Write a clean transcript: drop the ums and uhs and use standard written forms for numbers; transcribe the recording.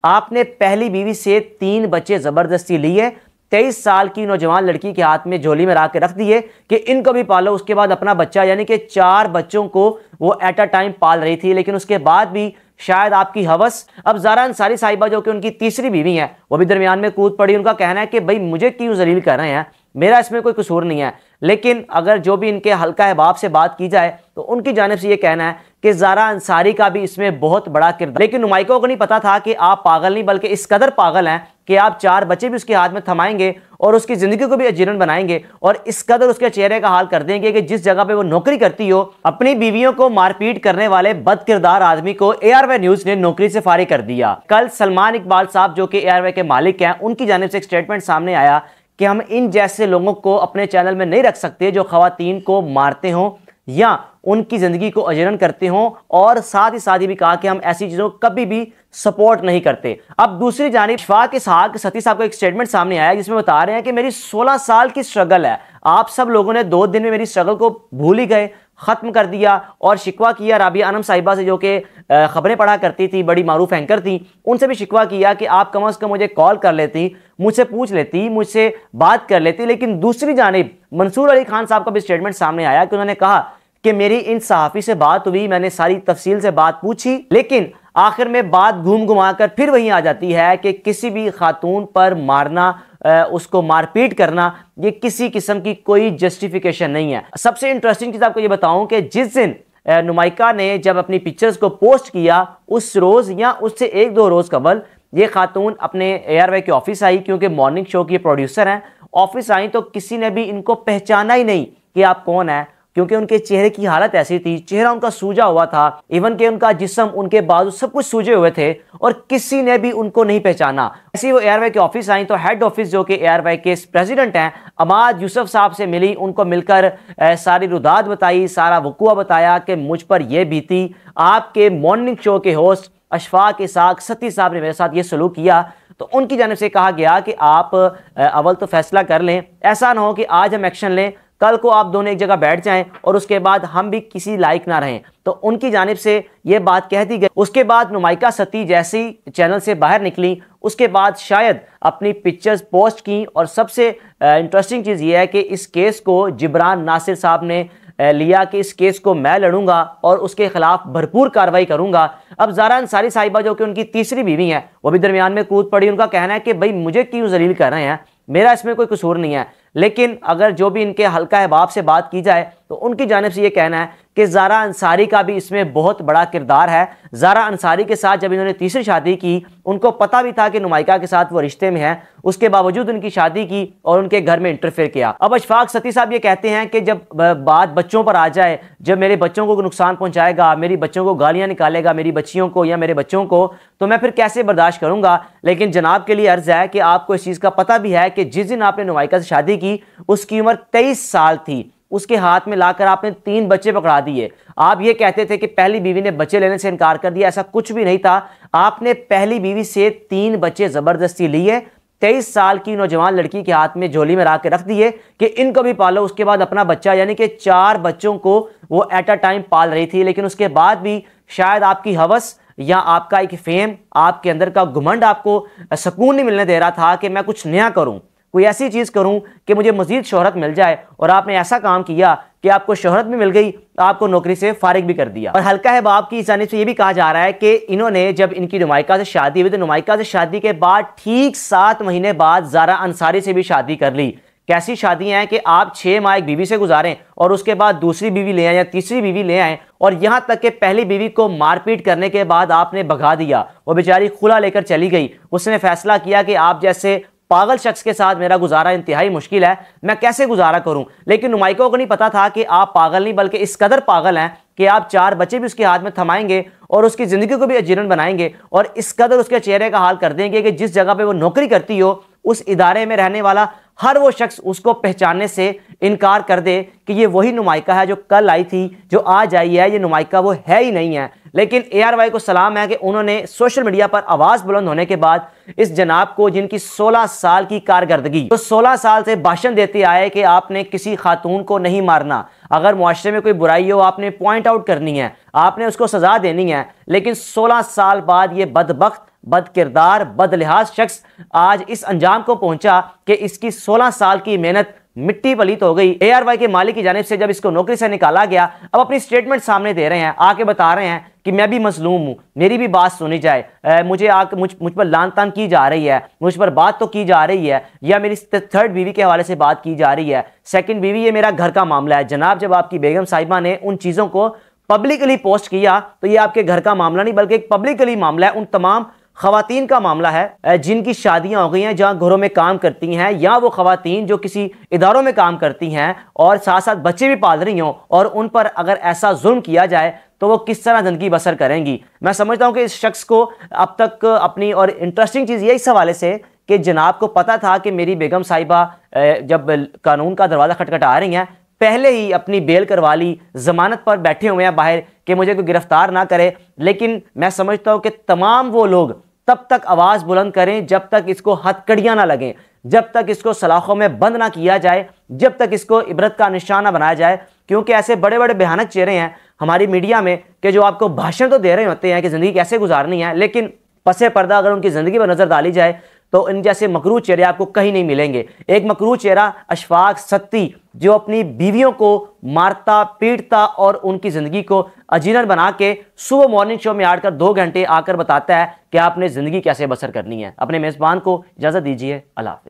आपने पहली बीवी से 3 बच्चे जबरदस्ती लिए, 23 साल की नौजवान लड़की के हाथ में झोली में रख दिए कि इनको भी पालो। उसके बाद अपना बच्चा यानी कि 4 बच्चों को वो एट अ टाइम पाल रही थी, लेकिन उसके बाद भी शायद आपकी हवस। अब ज़ारा अंसारी साहिबा जो कि उनकी तीसरी बीवी है, वो भी दरमियान में कूद पड़ी। उनका कहना है कि भाई मुझे क्यों जलील कर रहे हैं, मेरा इसमें कोई कसूर नहीं है। लेकिन अगर जो भी इनके हल्का अहबाब से बात की जाए तो उनकी जानिब से ये कहना है कि ज़ारा अंसारी का भी इसमें बहुत बड़ा किरदार। लेकिन नुमाइका को नहीं पता था कि आप पागल नहीं बल्कि इस कदर पागल हैं कि आप 4 बच्चे भी उसके हाथ में थमाएंगे और उसकी जिंदगी को भी अजीर्ण बनाएंगे और इस कदर उसके चेहरे का हाल कर देंगे कि जिस जगह पे वो नौकरी करती हो, अपनी बीवियों को मारपीट करने वाले बदकिरदार आदमी को ARY न्यूज ने नौकरी से फारिग कर दिया। कल सलमान इकबाल साहब जो कि ARY के मालिक हैं, उनकी जानिब से एक स्टेटमेंट सामने आया कि हम इन जैसे लोगों को अपने चैनल में नहीं रख सकते जो खवातीन को मारते हों या उनकी जिंदगी को अजीर्ण करते हों, और साथ ही भी कहा कि हम ऐसी चीजों को कभी भी सपोर्ट नहीं करते। अब दूसरी जानिब इशफाक इसहाक सती साहब का एक स्टेटमेंट सामने आया जिसमें बता रहे हैं कि मेरी 16 साल की स्ट्रगल है, आप सब लोगों ने 2 दिन में मेरी स्ट्रगल को भूल ही गए, खत्म कर दिया। और शिकवा किया राबिया अनम साहिबा से जो कि खबरें पढ़ा करती थी, बड़ी मारूफ एंकर थी, उनसे भी शिकवा किया कि आप कम अज कम मुझे कॉल कर लेती, मुझसे पूछ लेती, मुझसे बात कर लेती। लेकिन दूसरी जानिब मंसूर अली खान साहब का भी स्टेटमेंट सामने आया कि उन्होंने कहा कि मेरी इन सहाफ़ी से बात हुई, मैंने सारी तफसील से बात पूछी, लेकिन आखिर में बात घूम घुमा कर फिर वहीं आ जाती है कि किसी भी खातून पर मारना, उसको मारपीट करना, ये किसी किस्म की कोई जस्टिफिकेशन नहीं है। सबसे इंटरेस्टिंग चीज़ आपको ये बताऊं कि जिस दिन नुमाइका ने जब अपनी पिक्चर्स को पोस्ट किया, उस रोज़ या उससे 1-2 रोज़ कबल ये खातून अपने ARY के ऑफिस आई, क्योंकि मॉर्निंग शो की प्रोड्यूसर हैं। ऑफिस आई तो किसी ने भी इनको पहचाना ही नहीं कि आप कौन है, क्योंकि उनके चेहरे की हालत ऐसी थी, चेहरा उनका सूजा हुआ था, इवन कि उनका जिस्म, उनके बाजू सब कुछ सूजे हुए थे और किसी ने भी उनको नहीं पहचाना। ऐसे वो ARY के ऑफिस आई तो हेड ऑफिस जो कि ARY के प्रेसिडेंट हैं अमाद यूसुफ साहब से मिली, उनको मिलकर सारी रुदात बताई, सारा वक़ुआ बताया कि मुझ पर यह बीती, आपके मॉर्निंग शो के होस्ट इशफाक इसहाक सती साहब ने मेरे साथ ये सलूक किया। तो उनकी जानिब से कहा गया कि आप अव्वल तो फैसला कर लें, ऐसा ना हो कि आज हम एक्शन लें, कल को आप दोनों एक जगह बैठ जाएं और उसके बाद हम भी किसी लायक ना रहें। तो उनकी जानिब से ये बात कह दी गई। उसके बाद नुमाइका सती जैसी चैनल से बाहर निकली, उसके बाद शायद अपनी पिक्चर्स पोस्ट की, और सबसे इंटरेस्टिंग चीज़ ये है कि इस केस को जिब्रान नासिर साहब ने लिया कि इस केस को मैं लड़ूंगा और उसके खिलाफ भरपूर कार्रवाई करूंगा। अब ज़ारा अंसारी साहिबा जो कि उनकी तीसरी बीवी है, वो भी दरमियान में कूद पड़ी। उनका कहना है कि भाई मुझे क्यों जलील कर रहे हैं, मेरा इसमें कोई कसूर नहीं है। लेकिन अगर जो भी इनके हल्का अहबाब से बात की जाए तो उनकी जानिब से ये कहना है कि ज़ारा अंसारी का भी इसमें बहुत बड़ा किरदार है। ज़ारा अंसारी के साथ जब इन्होंने तीसरी शादी की, उनको पता भी था कि नुमाइका के साथ वो रिश्ते में है, उसके बावजूद उनकी शादी की और उनके घर में इंटरफेयर किया। अब इशफाक सती साहब ये कहते हैं कि जब बात बच्चों पर आ जाए, जब मेरे बच्चों को नुकसान पहुंचाएगा, मेरी बच्चों को गालियां निकालेगा, मेरी बच्चियों को या मेरे बच्चों को, तो मैं फिर कैसे बर्दाश्त करूंगा। लेकिन जनाब के लिए अर्ज है कि आपको इस चीज़ का पता भी है कि जिस दिन आपने नुमाइका से शादी की उसकी उम्र 23 साल थी, उसके हाथ में लाकर आपने 3 बच्चे पकड़ा दिए। आप ये कहते थे कि पहली बीवी ने बच्चे लेने से इनकार कर दिया, ऐसा कुछ भी नहीं था। आपने पहली बीवी से 3 बच्चे जबरदस्ती लिए, 23 साल की नौजवान लड़की के हाथ में झोली में रख दिए कि इनको भी पालो। उसके बाद अपना बच्चा यानी कि 4 बच्चों को वो एट अ टाइम पाल रही थी, लेकिन उसके बाद भी शायद आपकी हवस या आपका एक फेम, आपके अंदर का घमंड आपको सुकून नहीं मिलने दे रहा था कि मैं कुछ नया करूं, कोई ऐसी चीज़ करूं कि मुझे मजीद शोहरत मिल जाए। और आपने ऐसा काम किया कि आपको शोहरत भी मिल गई, आपको नौकरी से फारिग भी कर दिया। और हल्का है बाप की जानिब से ये भी कहा जा रहा है कि इन्होंने जब इनकी नुमाइका से शादी हुई तो नुमाइका से शादी के बाद ठीक 7 महीने बाद ज़ारा अंसारी से भी शादी कर ली। कैसी शादियां हैं कि आप 6 माह एक बीवी से गुजारें और उसके बाद दूसरी बीवी ले आए या तीसरी बीवी ले आए, और यहां तक कि पहली बीवी को मारपीट करने के बाद आपने भगा दिया, वो बेचारी खुला लेकर चली गई। उसने फैसला किया कि आप जैसे पागल शख्स के साथ मेरा गुजारा इंतहाई मुश्किल है, मैं कैसे गुजारा करूं। लेकिन नुमाइका को नहीं पता था कि आप पागल नहीं बल्कि इस कदर पागल हैं कि आप 4 बच्चे भी उसके हाथ में थमाएंगे और उसकी जिंदगी को भी अजीर्ण बनाएंगे और इस कदर उसके चेहरे का हाल कर देंगे कि जिस जगह पे वो नौकरी करती हो उस इदारे में रहने वाला हर वो शख्स उसको पहचानने से इनकार कर दे कि ये वही नुमाइका है जो कल आई थी, जो आज आई है, ये नुमाइका वो है ही नहीं है। लेकिन ARY को सलाम है कि उन्होंने सोशल मीडिया पर आवाज़ बुलंद होने के बाद इस जनाब को, जिनकी 16 साल की कारकर्दगी, तो 16 साल से भाषण देते आए कि आपने किसी खातून को नहीं मारना, अगर मुआशरे में कोई बुराई हो आपने पॉइंट आउट करनी है, आपने उसको सजा देनी है। लेकिन 16 साल बाद ये बदबख्त बदकिरदार, बदलिहाज शख्स आज इस अंजाम को पहुंचा कि इसकी 16 साल की मेहनत मिट्टी पलीत हो गई। ARY के मालिक की जानिब से जब इसको नौकरी से निकाला गया, अब अपनी स्टेटमेंट सामने दे रहे हैं, आके बता रहे हैं कि मैं भी मजलूम हूं, मेरी भी बात सुनी जाए, मुझ पर लान तान की जा रही है, मुझ पर बात तो की जा रही है, या मेरी थर्ड बीवी के हवाले से बात की जा रही है, सेकंड बीवी, ये मेरा घर का मामला है। जनाब, जब आपकी बेगम साहिबा ने उन चीज़ों को पब्लिकली पोस्ट किया तो ये आपके घर का मामला नहीं बल्कि एक पब्लिकली मामला है, उन तमाम खवातीन का मामला है जिनकी शादियां हो गई हैं, जहां घरों में काम करती हैं, या वो खवातीन जो किसी इदारों में काम करती हैं और साथ साथ बच्चे भी पाल रही हों, और उन पर अगर ऐसा जुल्म किया जाए तो वो किस तरह जिंदगी बसर करेंगी। मैं समझता हूं कि इस शख्स को अब तक अपनी, और इंटरेस्टिंग चीज़ ये इस हवाले से कि जनाब को पता था कि मेरी बेगम साहिबा जब कानून का दरवाज़ा खटखटा रही हैं, पहले ही अपनी बेल करवा ली, जमानत पर बैठे हुए हैं बाहर कि मुझे कोई गिरफ्तार ना करे। लेकिन मैं समझता हूं कि तमाम वो लोग तब तक आवाज बुलंद करें जब तक इसको हथकड़ियां ना लगें, जब तक इसको सलाखों में बंद ना किया जाए, जब तक इसको इबरत का निशाना बनाया जाए। क्योंकि ऐसे बड़े बड़े भयानक चेहरे हैं हमारी मीडिया में कि जो आपको भाषण तो दे रहे होते हैं कि जिंदगी कैसे गुजारनी है, लेकिन पसे पर्दा अगर उनकी जिंदगी पर नजर डाली जाए तो इन जैसे मकरूह चेहरे आपको कहीं नहीं मिलेंगे। एक मकरूह चेहरा अशफाक सत्ती, जो अपनी बीवियों को मारता पीटता और उनकी जिंदगी को अजीरन बना के सुबह मॉर्निंग शो में आकर 2 घंटे आकर बताता है कि आपने जिंदगी कैसे बसर करनी है। अपने मेजबान को इजाजत दीजिए। अल्लाह हाफ़िज़।